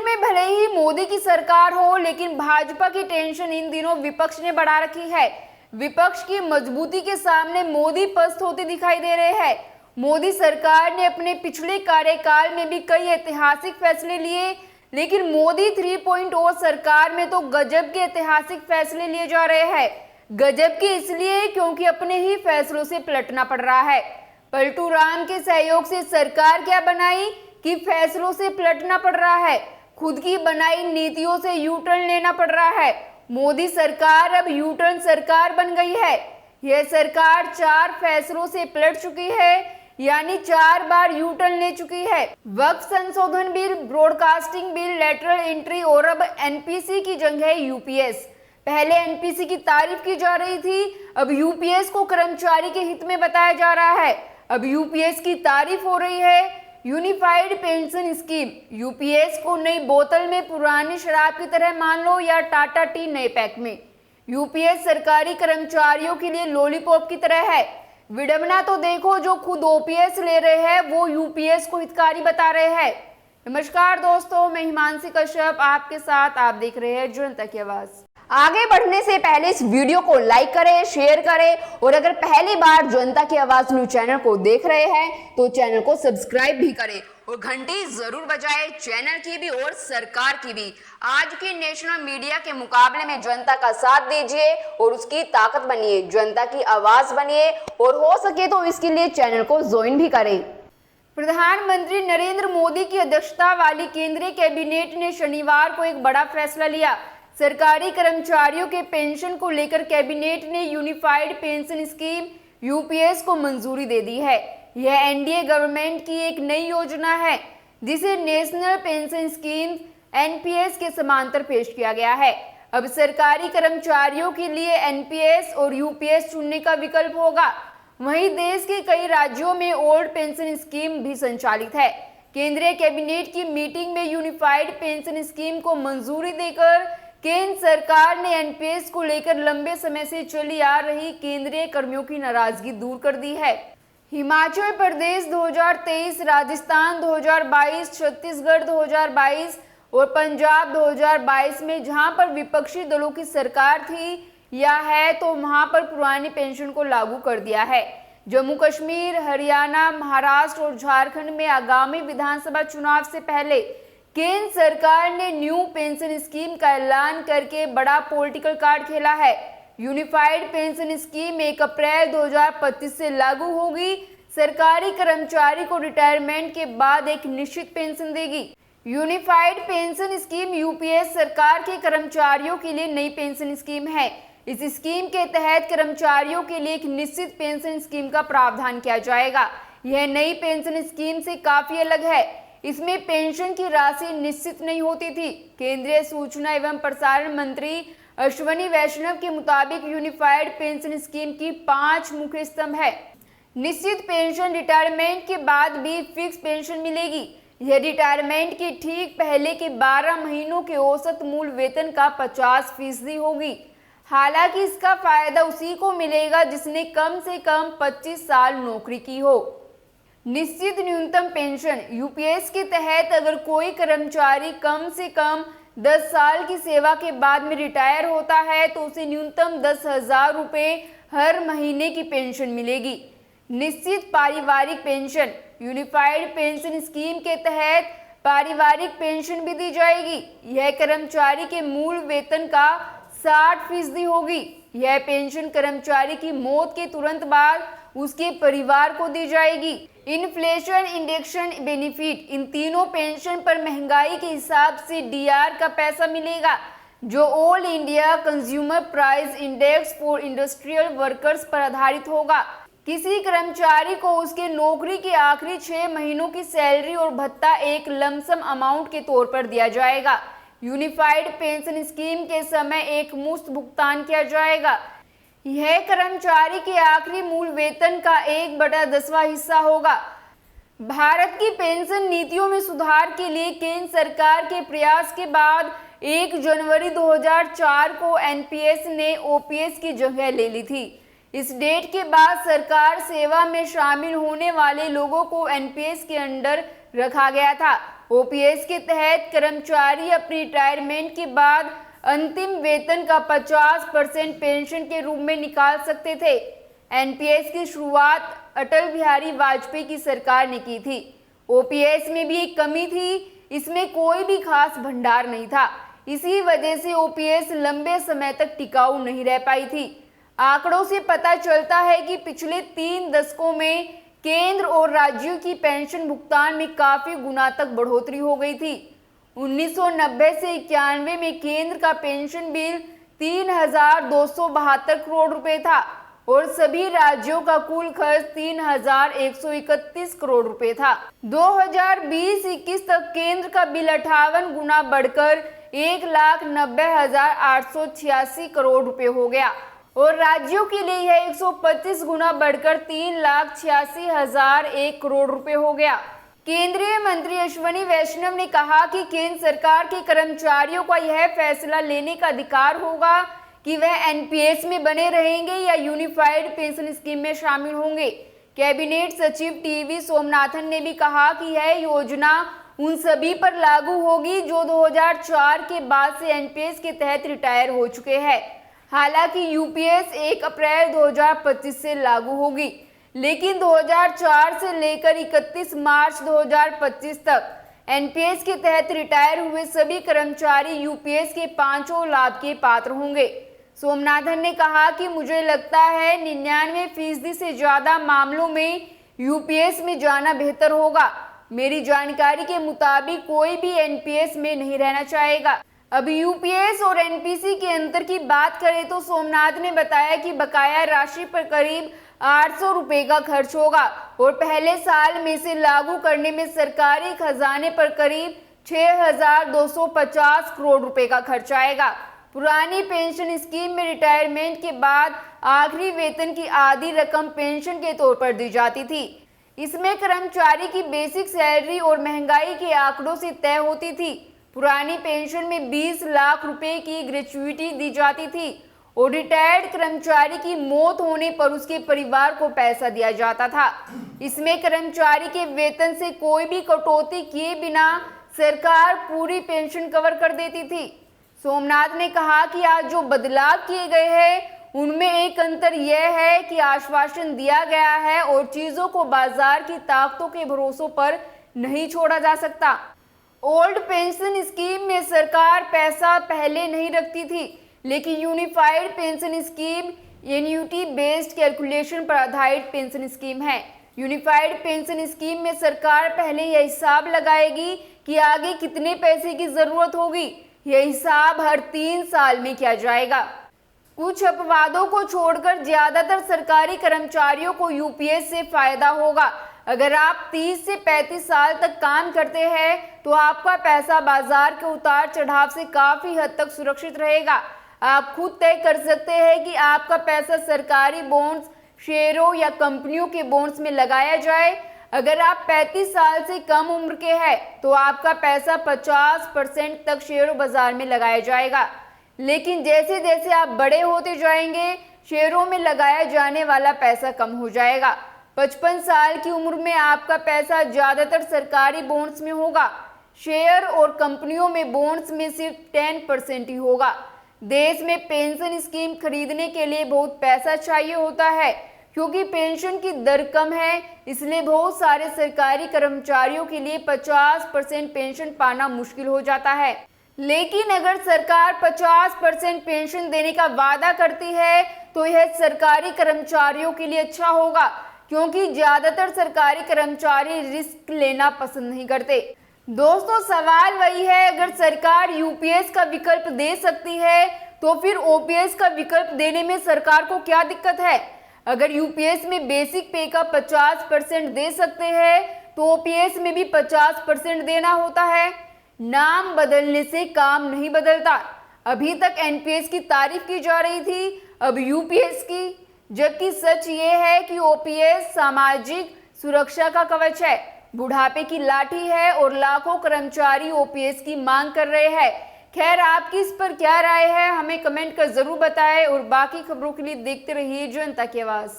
में भले ही मोदी की सरकार हो, लेकिन भाजपा की टेंशन इन दिनों विपक्ष ने बढ़ा रखी है। विपक्ष की मजबूती के सामने मोदी पस्त होते दिखाई दे रहे हैं। मोदी सरकार ने अपने पिछले कार्यकाल में भी कई ऐतिहासिक फैसले लिए, लेकिन मोदी 3.0 सरकार में तो गजब के ऐतिहासिक फैसले लिए जा रहे हैं। गजब के इसलिए क्योंकि अपने ही फैसलों से पलटना पड़ रहा है। पलटू राम के सहयोग से सरकार क्या बनाई कि फैसलों से पलटना पड़ रहा है। खुद की बनाई नीतियों से यू टर्न लेना पड़ रहा है। मोदी सरकार अब यू टर्न सरकार बन गई है। यह सरकार 4 फैसलों से पलट चुकी है, यानी 4 बार यू टर्न ले चुकी है। वक्फ संशोधन bill, broadcasting bill, lateral entry और अब एनपीसी की जगह यूपीएस। पहले एनपीसी की तारीफ की जा रही थी, अब यूपीएस को कर्मचारी के हित में बताया जा रहा है। अब यूपीएस की तारीफ हो रही है। यूनिफाइड पेंशन स्कीम, यूपीएस को नई बोतल में पुरानी शराब की तरह मान लो या टाटा टी नए पैक में। यूपीएस सरकारी कर्मचारियों के लिए लॉलीपॉप की तरह है। विडंबना तो देखो, जो खुद ओपीएस ले रहे हैं वो यूपीएस को हितकारी बता रहे हैं। नमस्कार दोस्तों, मैं हिमांशी कश्यप आपके साथ। आप देख रहे हैं जनता की आवाज। आगे बढ़ने से पहले इस वीडियो को लाइक करें, शेयर करें और अगर पहली बार जनता की आवाज न्यूज चैनल को देख रहे हैं तो चैनल को सब्सक्राइब भी करें और घंटी जरूर बजाएं, चैनल की भी और सरकार की भी। आज की नेशनल मीडिया के मुकाबले में जनता का साथ दीजिए और उसकी ताकत बनिए, जनता की आवाज बनिए और हो सके तो इसके लिए चैनल को ज्वाइन भी करें। प्रधानमंत्री नरेंद्र मोदी की अध्यक्षता वाली केंद्रीय कैबिनेट ने शनिवार को एक बड़ा फैसला लिया। सरकारी कर्मचारियों के पेंशन को लेकर कैबिनेट ने यूनिफाइड पेंशन स्कीम यूपीएस को मंजूरी दे दी है। यह एनडीए गवर्नमेंट की एक नई योजना है जिसे नेशनल पेंशन स्कीम एनपीएस के समांतर पेश किया गया है। अब सरकारी कर्मचारियों के लिए एनपीएस और यूपीएस चुनने का विकल्प होगा। वहीं देश के कई राज्यों में ओल्ड पेंशन स्कीम भी संचालित है। केंद्रीय कैबिनेट की मीटिंग में यूनिफाइड पेंशन स्कीम को मंजूरी देकर केंद्र सरकार ने एनपीएस को लेकर लंबे समय से चली आ रही केंद्रीय कर्मियों की नाराजगी दूर कर दी है। हिमाचल प्रदेश 2023, राजस्थान 2022, छत्तीसगढ़ 2022 और पंजाब 2022 में जहां पर विपक्षी दलों की सरकार थी या है तो वहां पर पुरानी पेंशन को लागू कर दिया है। जम्मू कश्मीर, हरियाणा, महाराष्ट्र और झारखंड में आगामी विधानसभा चुनाव से पहले केंद्र सरकार ने न्यू पेंशन स्कीम का ऐलान करके बड़ा पॉलिटिकल कार्ड खेला है। यूनिफाइड पेंशन स्कीम 1 अप्रैल 2025 से लागू होगी। सरकारी कर्मचारी को रिटायरमेंट के बाद एक निश्चित पेंशन देगी। यूनिफाइड पेंशन स्कीम यूपीएस सरकार के कर्मचारियों के लिए नई पेंशन स्कीम है। इस स्कीम के तहत कर्मचारियों के लिए एक निश्चित पेंशन स्कीम का प्रावधान किया जाएगा। यह नई पेंशन स्कीम से काफी अलग है। इसमें पेंशन की राशि निश्चित नहीं होती थी। केंद्रीय सूचना एवं प्रसारण मंत्री अश्विनी वैष्णव के मुताबिक यूनिफाइड पेंशन स्कीम की 5 मुख्य स्तंभ है। निश्चित पेंशन, रिटायरमेंट के बाद भी फिक्स पेंशन मिलेगी। यह रिटायरमेंट के ठीक पहले के 12 महीनों के औसत मूल वेतन का 50% होगी। हालांकि इसका फायदा उसी को मिलेगा जिसने कम से कम 25 साल नौकरी की हो। निश्चित न्यूनतम पेंशन, यूपीएस के तहत अगर कोई कर्मचारी कम से कम 10 साल की सेवा के बाद में रिटायर होता है तो उसे न्यूनतम 10,000 रुपये हर महीने की पेंशन मिलेगी। निश्चित पारिवारिक पेंशन, यूनिफाइड पेंशन स्कीम के तहत पारिवारिक पेंशन भी दी जाएगी। यह कर्मचारी के मूल वेतन का 60% होगी। यह पेंशन कर्मचारी की मौत के तुरंत बाद उसके परिवार को दी जाएगी। इन्फ्लेशन इंडेक्शन बेनिफिट, इन तीनों पेंशन पर महंगाई के हिसाब से डीआर का पैसा मिलेगा जो all India consumer price index for industrial workers पर आधारित होगा। किसी कर्मचारी को उसके नौकरी के आखिरी 6 महीनों की सैलरी और भत्ता एक लमसम अमाउंट के तौर पर दिया जाएगा। यूनिफाइड पेंशन स्कीम के समय एक मुश्त भुगतान किया जाएगा। यह कर्मचारी के आखिरी मूल वेतन का 1/10वां हिस्सा होगा। भारत की पेंशन नीतियों में सुधार के लिए केंद्र सरकार के प्रयास के बाद 1 जनवरी 2004 को एनपीएस ने ओपीएस की जगह ले ली थी। इस डेट के बाद सरकार सेवा में शामिल होने वाले लोगों को एनपीएस के अंडर रखा गया था। ओपीएस के तहत कर्मचारी अपनी रिटायरमेंट के बाद अंतिम वेतन का 50% पेंशन के रूप में निकाल सकते थे। एनपीएस की शुरुआत अटल बिहारी वाजपेयी की सरकार ने की थी। ओपीएस में भी एक कमी थी, इसमें कोई भी खास भंडार नहीं था। इसी वजह से ओपीएस लंबे समय तक टिकाऊ नहीं रह पाई थी। आंकड़ों से पता चलता है कि पिछले 3 दशकों में केंद्र और राज्यों की पेंशन भुगतान में काफी गुना तक बढ़ोतरी हो गई थी। 1990 से 91 में केंद्र का पेंशन बिल 3,272 करोड़ रुपए था और सभी राज्यों का कुल खर्च 3,131 करोड़ रुपए था। 2020-21 तक केंद्र का बिल 58 गुना बढ़कर 1,90,886 करोड़ रुपए हो गया और राज्यों के लिए यह 125 गुना बढ़कर 3,86,001 करोड़ रुपए हो गया। केंद्रीय मंत्री अश्विनी वैष्णव ने कहा कि केंद्र सरकार के कर्मचारियों का यह फैसला लेने का अधिकार होगा कि वह एनपीएस में बने रहेंगे या यूनिफाइड पेंशन स्कीम में शामिल होंगे। कैबिनेट सचिव टीवी सोमनाथन ने भी कहा कि यह योजना उन सभी पर लागू होगी जो 2004 के बाद से एनपीएस के तहत रिटायर हो चुके हैं। हालांकि यूपीएस 1 अप्रैल 2025 से लागू होगी, लेकिन 2004 से लेकर 31 मार्च 2025 तक एनपीएस के तहत रिटायर हुए सभी कर्मचारी यूपीएस के 5 लाभ के पात्र होंगे। सोमनाथन ने कहा कि मुझे लगता है 99% से ज्यादा मामलों में यूपीएस में जाना बेहतर होगा। मेरी जानकारी के मुताबिक कोई भी एनपीएस में नहीं रहना चाहेगा। अब यूपीएस और एनपीसी के अंतर की बात करें तो सोमनाथ ने बताया कि बकाया राशि पर करीब 800 रुपए का खर्च होगा और पहले साल में से लागू करने में सरकारी खजाने पर करीब 6,250 करोड़ रुपए का खर्च आएगा। पुरानी पेंशन स्कीम में रिटायरमेंट के बाद आखिरी वेतन की आधी रकम पेंशन के तौर पर दी जाती थी। इसमें कर्मचारी की बेसिक सैलरी और महंगाई के आंकड़ों से तय होती थी। पुरानी पेंशन में 20 लाख रुपए की ग्रेच्युइटी दी जाती थी और रिटायर्ड कर्मचारी की मौत होने पर उसके परिवार को पैसा दिया जाता था। इसमें कर्मचारी के वेतन से कोई भी कटौती किए बिना सरकार पूरी पेंशन कवर कर देती थी। सोमनाथ ने कहा कि आज जो बदलाव किए गए हैं उनमें एक अंतर यह है कि आश्वासन दिया गया है और चीजों को बाजार की ताकतों के भरोसों पर नहीं छोड़ा जा सकता। ओल्ड पेंशन स्कीम में सरकार पैसा पहले नहीं रखती थी, लेकिन unified pension scheme annuity based calculation पर आधारित पेंशन स्कीम है। यूनिफाइड पेंशन स्कीम में सरकार पहले यह हिसाब लगाएगी कि आगे कितने पैसे की जरूरत होगी। यह हिसाब हर 3 साल में किया जाएगा। कुछ अपवादों को छोड़कर ज्यादातर सरकारी कर्मचारियों को यूपीएस से फायदा होगा। अगर आप 30 से 35 साल तक काम करते हैं तो आपका पैसा बाजार के उतार चढ़ाव से काफी हद तक सुरक्षित रहेगा। आप खुद तय कर सकते हैं कि आपका पैसा सरकारी बॉन्ड्स, शेयरों या कंपनियों के बॉन्ड्स में लगाया जाए। अगर आप 35 साल से कम उम्र के हैं तो आपका पैसा 50% तक शेयर बाजार में लगाया जाएगा। लेकिन जैसे जैसे आप बड़े होते जाएंगे शेयरों में लगाया जाने वाला पैसा कम हो जाएगा। 55 साल की उम्र में आपका पैसा ज्यादातर सरकारी बॉन्ड्स में होगा। शेयर और कंपनियों में बॉन्ड्स में सिर्फ 10% ही होगा। देश में पेंशन स्कीम खरीदने के लिए बहुत पैसा चाहिए होता है। क्योंकि पेंशन की दर कम है, इसलिए बहुत सारे सरकारी कर्मचारियों के लिए 50% पेंशन पाना मुश्किल हो जाता है। लेकिन अगर सरकार 50% पेंशन देने का वादा करती है तो यह सरकारी कर्मचारियों के लिए अच्छा होगा, क्योंकि ज्यादातर सरकारी कर्मचारी रिस्क लेना पसंद नहीं करते। दोस्तों, सवाल वही है, अगर सरकार यूपीएस का विकल्प दे सकती है तो फिर ओपीएस का विकल्प देने में सरकार को क्या दिक्कत है? अगर यूपीएस में बेसिक पे का 50% दे सकते हैं तो ओपीएस में भी 50% देना होता है। नाम बदलने से काम नहीं बदलता। अभी तक एनपीएस की तारीफ की जा रही थी, अब यूपीएस की, जबकि सच ये है कि ओपीएस सामाजिक सुरक्षा का कवच है, बुढ़ापे की लाठी है और लाखों कर्मचारी ओपीएस की मांग कर रहे हैं। खैर, आपकी इस पर क्या राय है हमें कमेंट कर जरूर बताएं और बाकी खबरों के लिए देखते रहिए जनता की आवाज।